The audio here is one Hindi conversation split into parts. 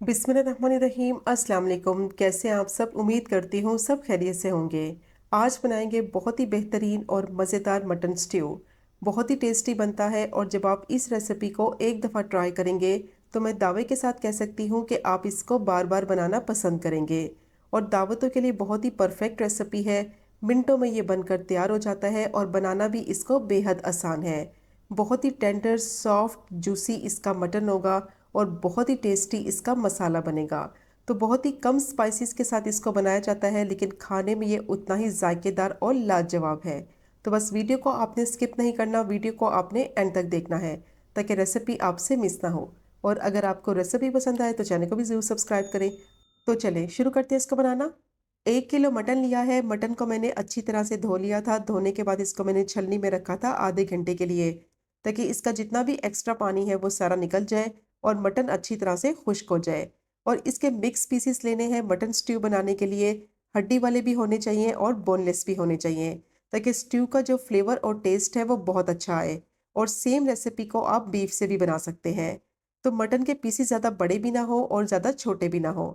बिस्मिल्लाहिर्रहमानिर्रहीम। अस्सलाम वालेकुम। कैसे हैं आप सब? उम्मीद करती हूँ सब खैरियत से होंगे। आज बनाएंगे बहुत ही बेहतरीन और मज़ेदार मटन स्ट्यू। बहुत ही टेस्टी बनता है और जब आप इस रेसिपी को एक दफ़ा ट्राई करेंगे तो मैं दावे के साथ कह सकती हूँ कि आप इसको बार बार बनाना पसंद करेंगे। और दावतों के लिए बहुत ही परफेक्ट रेसिपी है। मिनटों में ये बनकर तैयार हो जाता है और बनाना भी इसको बेहद आसान है। बहुत ही टेंडर सॉफ्ट जूसी इसका मटन होगा और बहुत ही टेस्टी इसका मसाला बनेगा। तो बहुत ही कम स्पाइसेस के साथ इसको बनाया जाता है, लेकिन खाने में ये उतना ही जायकेदार और लाजवाब है। तो बस वीडियो को आपने स्किप नहीं करना, वीडियो को आपने एंड तक देखना है ताकि रेसिपी आपसे मिस ना हो। और अगर आपको रेसिपी पसंद आए तो चैनल को भी ज़रूर सब्सक्राइब करें। तो चलें शुरू करते हैं इसको बनाना। 1 किलो मटन लिया है। मटन को मैंने अच्छी तरह से धो लिया था। धोने के बाद इसको मैंने छलनी में रखा था आधे घंटे के लिए, ताकि इसका जितना भी एक्स्ट्रा पानी है वो सारा निकल जाए और मटन अच्छी तरह से खुश्क हो जाए। और इसके मिक्स पीसेस लेने हैं मटन स्ट्यू बनाने के लिए। हड्डी वाले भी होने चाहिए और बोनलेस भी होने चाहिए, ताकि स्ट्यू का जो फ्लेवर और टेस्ट है वो बहुत अच्छा आए। और सेम रेसिपी को आप बीफ से भी बना सकते हैं। तो मटन के पीसेस ज़्यादा बड़े भी ना हो और ज़्यादा छोटे भी ना हो।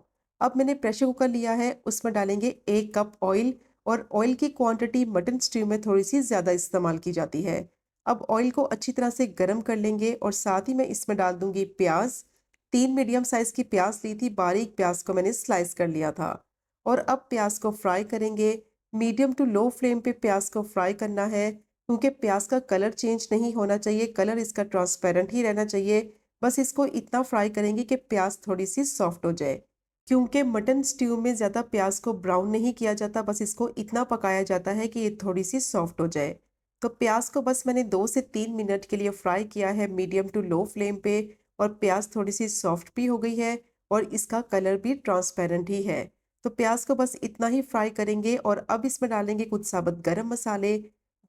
अब मैंने प्रेशर कुकर लिया है, उसमें डालेंगे 1 कप ऑयल। और ऑयल की क्वांटिटी मटन स्ट्यू में थोड़ी सी ज़्यादा इस्तेमाल की जाती है। अब ऑयल को अच्छी तरह से गर्म कर लेंगे और साथ ही मैं इसमें डाल दूंगी प्याज। 3 मीडियम साइज की प्याज ली थी, बारीक प्याज को मैंने स्लाइस कर लिया था। और अब प्याज को फ्राई करेंगे। मीडियम टू लो फ्लेम पे प्याज को फ्राई करना है, क्योंकि प्याज का कलर चेंज नहीं होना चाहिए, कलर इसका ट्रांसपेरेंट ही रहना चाहिए। बस इसको इतना फ्राई करेंगे कि प्याज थोड़ी सी सॉफ्ट हो जाए। क्योंकि मटन स्ट्यू में ज़्यादा प्याज को ब्राउन नहीं किया जाता, बस इसको इतना पकाया जाता है कि ये थोड़ी सी सॉफ्ट हो जाए। तो प्याज को बस मैंने 2 से 3 मिनट के लिए फ्राई किया है मीडियम टू लो फ्लेम पे। और प्याज थोड़ी सी सॉफ्ट भी हो गई है और इसका कलर भी ट्रांसपेरेंट ही है। तो प्याज को बस इतना ही फ्राई करेंगे और अब इसमें डालेंगे कुछ साबुत गरम मसाले,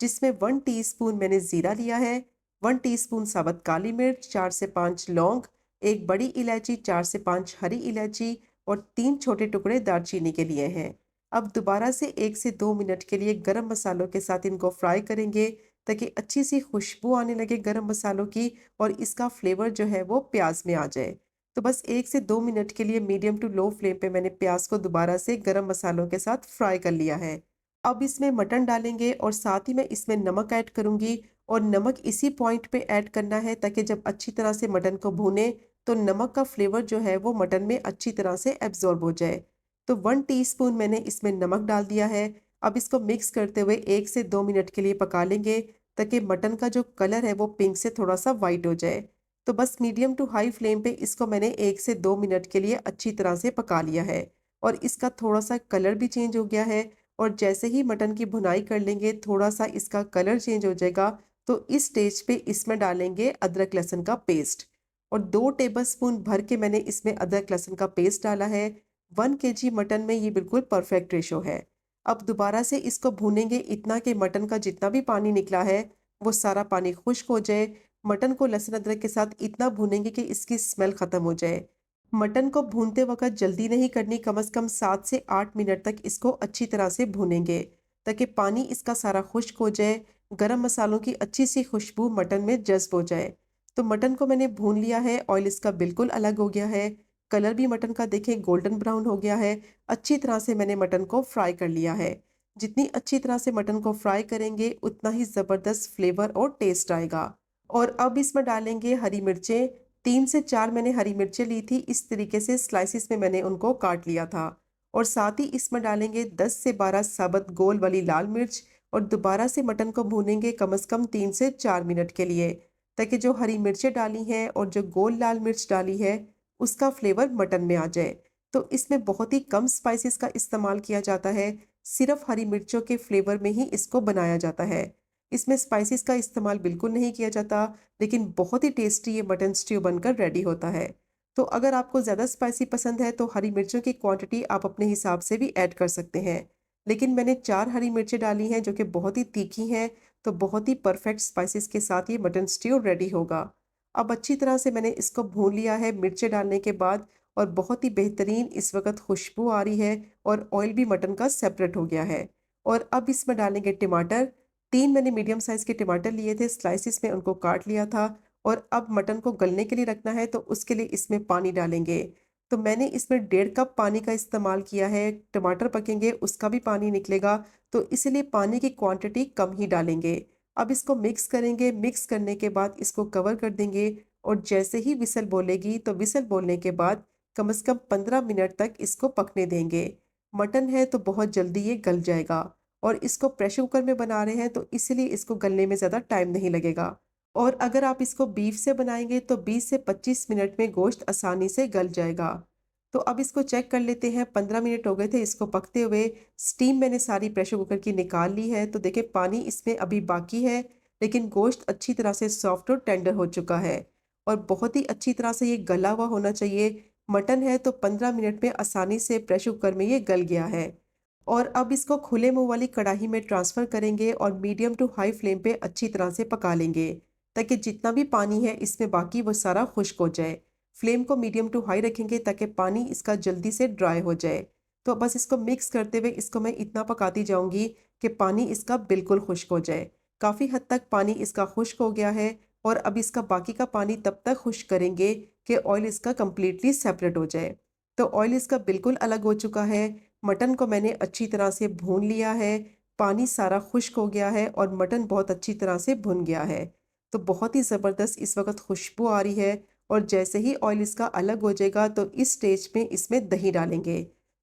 जिसमें 1 टीस्पून मैंने ज़ीरा लिया है, 1 टीस्पून साबुत काली मिर्च, 4 से 5 लौंग, एक बड़ी इलायची, 4 से 5 हरी इलायची और 3 छोटे टुकड़े दालचीनी के लिए हैं। अब दोबारा से 1 से 2 मिनट के लिए गरम मसालों के साथ इनको फ्राई करेंगे, ताकि अच्छी सी खुशबू आने लगे गरम मसालों की और इसका फ्लेवर जो है वो प्याज में आ जाए। तो बस 1 से 2 मिनट के लिए मीडियम टू लो फ्लेम पे मैंने प्याज को दोबारा से गरम मसालों के साथ फ्राई कर लिया है। अब इसमें मटन डालेंगे और साथ ही मैं इसमें नमक ऐड करूंगी। और नमक इसी पॉइंट पे ऐड करना है, ताकि जब अच्छी तरह से मटन को भूने तो नमक का फ्लेवर जो है वो मटन में अच्छी तरह से एब्जॉर्ब हो जाए। तो 1 टीस्पून मैंने इसमें नमक डाल दिया है। अब इसको मिक्स करते हुए 1 से 2 मिनट के लिए पका लेंगे, ताकि मटन का जो कलर है वो पिंक से थोड़ा सा वाइट हो जाए। तो बस मीडियम टू हाई फ्लेम पे इसको मैंने 1 से 2 मिनट के लिए अच्छी तरह से पका लिया है। और इसका थोड़ा सा कलर भी चेंज हो गया है। और जैसे ही मटन की भुनाई कर लेंगे थोड़ा सा इसका कलर चेंज हो जाएगा, तो इस स्टेज पे इसमें डालेंगे अदरक लहसुन का पेस्ट। और 2 टेबलस्पून भर के मैंने इसमें अदरक लहसुन का पेस्ट डाला है। 1 kg मटन में ये बिल्कुल परफेक्ट रेशो है। अब दोबारा से इसको भूनेंगे इतना कि मटन का जितना भी पानी निकला है वो सारा पानी खुश्क हो जाए। मटन को लहसुन अदरक के साथ इतना भूनेंगे कि इसकी स्मेल खत्म हो जाए। मटन को भूनते वक्त जल्दी नहीं करनी, कम से कम 7 से 8 मिनट तक इसको अच्छी तरह से भूनेंगे, ताकि पानी इसका सारा खुश्क हो जाए, गरम मसालों की अच्छी सी खुशबू मटन में जज्ब हो जाए। तो मटन को मैंने भून लिया है, ऑयल इसका बिल्कुल अलग हो गया है। कलर भी मटन का देखें गोल्डन ब्राउन हो गया है। अच्छी तरह से मैंने मटन को फ्राई कर लिया है। जितनी अच्छी तरह से मटन को फ्राई करेंगे उतना ही ज़बरदस्त फ्लेवर और टेस्ट आएगा। और अब इसमें डालेंगे हरी मिर्चें। 3 से 4 मैंने हरी मिर्चें ली थी, इस तरीके से स्लाइसिस में मैंने उनको काट लिया था। और साथ ही इसमें डालेंगे 10 से 12 साबुत गोल वाली लाल मिर्च। और दोबारा से मटन को भूनेंगे कम से कम 3 से 4 मिनट के लिए, ताकि जो हरी मिर्चें डाली हैं और जो गोल लाल मिर्च डाली है उसका फ्लेवर मटन में आ जाए। तो इसमें बहुत ही कम स्पाइसेस का इस्तेमाल किया जाता है, सिर्फ हरी मिर्चों के फ्लेवर में ही इसको बनाया जाता है। इसमें स्पाइसेस का इस्तेमाल बिल्कुल नहीं किया जाता, लेकिन बहुत ही टेस्टी ये मटन स्ट्यू बनकर रेडी होता है। तो अगर आपको ज़्यादा स्पाइसी पसंद है तो हरी मिर्चों की क्वांटिटी आप अपने हिसाब से भी ऐड कर सकते हैं। लेकिन मैंने 4 हरी मिर्चें डाली हैं जो कि बहुत ही तीखी हैं। तो बहुत ही परफेक्ट स्पाइसेस के साथ ये मटन स्ट्यू रेडी होगा। अब अच्छी तरह से मैंने इसको भून लिया है मिर्चें डालने के बाद। और बहुत ही बेहतरीन इस वक्त खुशबू आ रही है और ऑयल भी मटन का सेपरेट हो गया है। और अब इसमें डालेंगे टमाटर। 3 मैंने मीडियम साइज़ के टमाटर लिए थे, स्लाइसिस में उनको काट लिया था। और अब मटन को गलने के लिए रखना है, तो उसके लिए इसमें पानी डालेंगे। तो मैंने इसमें 1.5 कप पानी का इस्तेमाल किया है। टमाटर पकेंगे उसका भी पानी निकलेगा, तो इसलिए पानी की क्वांटिटी कम ही डालेंगे। अब इसको मिक्स करेंगे, मिक्स करने के बाद इसको कवर कर देंगे और जैसे ही विसल बोलेगी तो विसल बोलने के बाद कम से कम 15 मिनट तक इसको पकने देंगे। मटन है तो बहुत जल्दी ये गल जाएगा और इसको प्रेशर कुकर में बना रहे हैं तो इसलिए इसको गलने में ज़्यादा टाइम नहीं लगेगा। और अगर आप इसको बीफ से बनाएंगे तो 20 से 25 मिनट में गोश्त आसानी से गल जाएगा। तो अब इसको चेक कर लेते हैं। 15 मिनट हो गए थे इसको पकते हुए। स्टीम मैंने सारी प्रेशर कुकर की निकाल ली है। तो देखिए पानी इसमें अभी बाकी है, लेकिन गोश्त अच्छी तरह से सॉफ्ट और टेंडर हो चुका है और बहुत ही अच्छी तरह से ये गला हुआ होना चाहिए। मटन है तो 15 मिनट में आसानी से प्रेशर कुकर में ये गल गया है। और अब इसको खुले मुंह वाली कढ़ाई में ट्रांसफ़र करेंगे और मीडियम टू हाई फ्लेम पे अच्छी तरह से पका लेंगे, ताकि जितना भी पानी है इसमें बाकी वो सारा खुश्क हो जाए। फ्लेम को मीडियम टू हाई रखेंगे ताकि पानी इसका जल्दी से ड्राई हो जाए। तो बस इसको मिक्स करते हुए इसको मैं इतना पकाती जाऊंगी कि पानी इसका बिल्कुल खुश्क हो जाए। काफ़ी हद तक पानी इसका खुश्क हो गया है और अब इसका बाकी का पानी तब तक खुश्क करेंगे कि ऑयल इसका कम्प्लीटली सेपरेट हो जाए। तो ऑयल इसका बिल्कुल अलग हो चुका है। मटन को मैंने अच्छी तरह से भून लिया है, पानी सारा खुश्क हो गया है और मटन बहुत अच्छी तरह से भुन गया है। तो बहुत ही ज़बरदस्त इस वक्त खुशबू आ रही है और जैसे ही ऑयल इसका अलग हो जाएगा तो इस स्टेज में इसमें दही डालेंगे।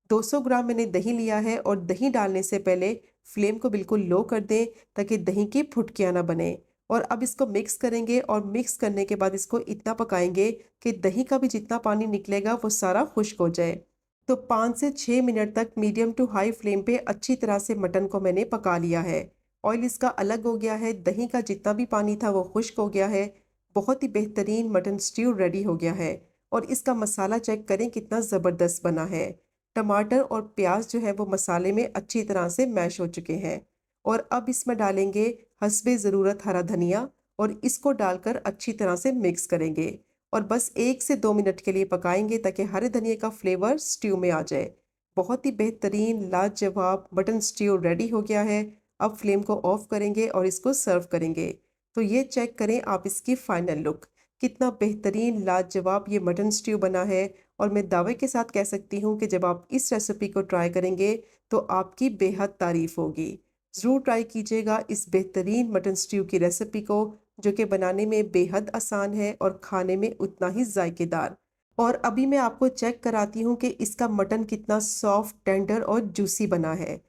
200 ग्राम मैंने दही लिया है और दही डालने से पहले फ्लेम को बिल्कुल लो कर दें ताकि दही की फुटकियाँ ना बने। और अब इसको मिक्स करेंगे और मिक्स करने के बाद इसको इतना पकाएंगे कि दही का भी जितना पानी निकलेगा वो सारा खुश्क हो जाए। तो 5 से 6 मिनट तक मीडियम टू हाई फ्लेम पे अच्छी तरह से मटन को मैंने पका लिया है। ऑयल इसका अलग हो गया है, दही का जितना भी पानी था वो खुश्क हो गया है। बहुत ही बेहतरीन मटन स्ट्यू रेडी हो गया है और इसका मसाला चेक करें कितना ज़बरदस्त बना है। टमाटर और प्याज जो है वो मसाले में अच्छी तरह से मैश हो चुके हैं। और अब इसमें डालेंगे हस्बे ज़रूरत हरा धनिया और इसको डालकर अच्छी तरह से मिक्स करेंगे और बस 1 से 2 मिनट के लिए पकाएंगे ताकि हरे धनिए का फ्लेवर स्ट्यू में आ जाए। बहुत ही बेहतरीन लाजवाब मटन स्ट्यू रेडी हो गया है। अब फ्लेम को ऑफ करेंगे और इसको सर्व करेंगे। तो ये चेक करें आप इसकी फाइनल लुक, कितना बेहतरीन लाजवाब ये मटन स्ट्यू बना है। और मैं दावे के साथ कह सकती हूँ कि जब आप इस रेसिपी को ट्राई करेंगे तो आपकी बेहद तारीफ होगी। ज़रूर ट्राई कीजिएगा इस बेहतरीन मटन स्ट्यू की रेसिपी को, जो कि बनाने में बेहद आसान है और खाने में उतना ही जायकेदार। और अभी मैं आपको चेक कराती हूँ कि इसका मटन कितना सॉफ्ट, टेंडर और जूसी बना है।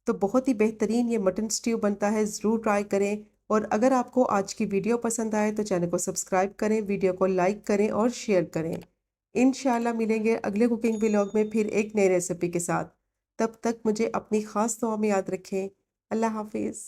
तो बहुत ही बेहतरीन ये मटन स्ट्यू बनता है, ज़रूर ट्राई करें। और अगर आपको आज की वीडियो पसंद आए तो चैनल को सब्सक्राइब करें, वीडियो को लाइक करें और शेयर करें। इंशाल्लाह मिलेंगे अगले कुकिंग व्लॉग में फिर एक नई रेसिपी के साथ। तब तक मुझे अपनी ख़ास दुआ में याद रखें। अल्लाह हाफिज़।